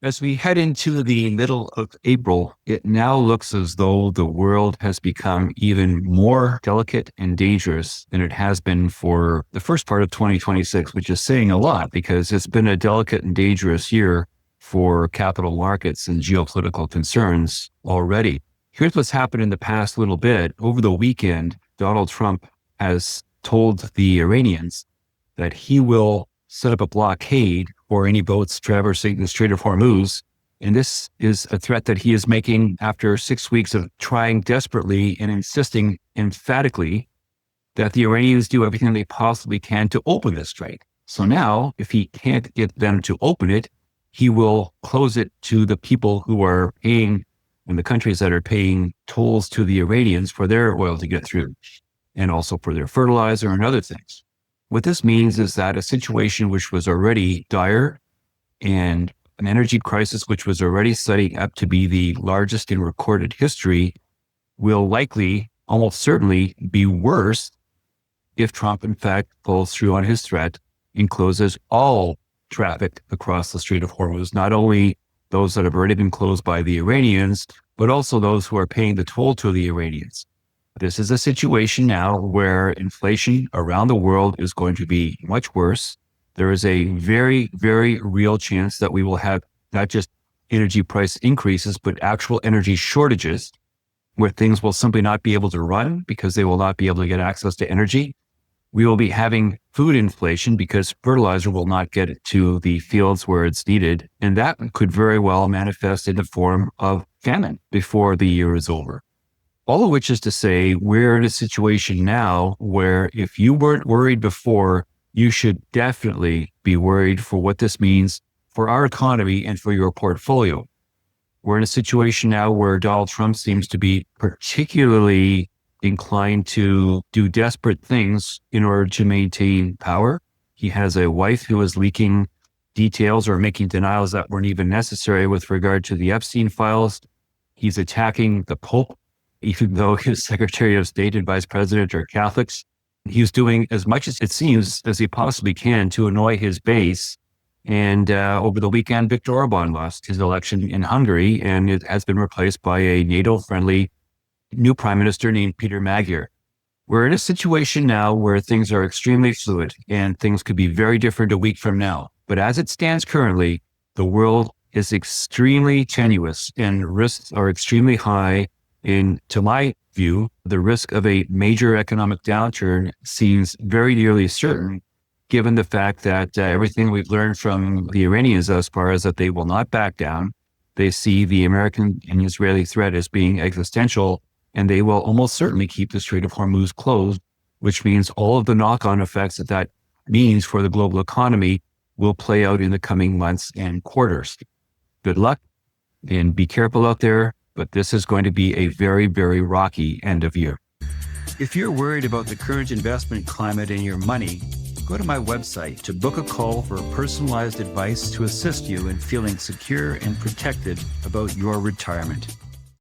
As we head into the middle of April, it now looks as though the world has become even more delicate and dangerous than it has been for the first part of 2026, which is saying a lot because it's been a delicate and dangerous year for capital markets and geopolitical concerns already. Here's what's happened in the past little bit. Over the weekend, Donald Trump has told the Iranians that he will set up a blockade for any boats traversing the Strait of Hormuz. And this is a threat that he is making after 6 weeks of trying desperately and insisting emphatically that the Iranians do everything they possibly can to open the strait. So now, if he can't get them to open it, he will close it to the people who are paying, and the countries that are paying tolls to the Iranians for their oil to get through, and also for their fertilizer and other things. What this means is that a situation which was already dire and an energy crisis which was already setting up to be the largest in recorded history will likely, almost certainly, be worse if Trump, in fact, pulls through on his threat and closes all traffic across the Strait of Hormuz, not only those that have already been closed by the Iranians, but also those who are paying the toll to the Iranians. This is a situation now where inflation around the world is going to be much worse. There is a very, very real chance that we will have not just energy price increases, but actual energy shortages where things will simply not be able to run because they will not be able to get access to energy. We will be having food inflation because fertilizer will not get it to the fields where it's needed. And that could very well manifest in the form of famine before the year is over. All of which is to say, we're in a situation now where if you weren't worried before, you should definitely be worried for what this means for our economy and for your portfolio. We're in a situation now where Donald Trump seems to be particularly inclined to do desperate things in order to maintain power. He has a wife who is leaking details or making denials that weren't even necessary with regard to the Epstein files. He's attacking the Pope, even though his Secretary of State and Vice President are Catholics. He's doing as much as it seems as he possibly can to annoy his base. And over the weekend, Viktor Orban lost his election in Hungary, and it has been replaced by a NATO-friendly new prime minister named Peter Magyar. We're in a situation now where things are extremely fluid and things could be very different a week from now. But as it stands currently, the world is extremely tenuous and risks are extremely high. And to my view, the risk of a major economic downturn seems very nearly certain, given the fact that everything we've learned from the Iranians thus far is that they will not back down. They see the American and Israeli threat as being existential, and they will almost certainly keep the Strait of Hormuz closed, which means all of the knock-on effects that that means for the global economy will play out in the coming months and quarters. Good luck and be careful out there. But this is going to be a very, very rocky end of year. If you're worried about the current investment climate and your money, go to my website to book a call for personalized advice to assist you in feeling secure and protected about your retirement.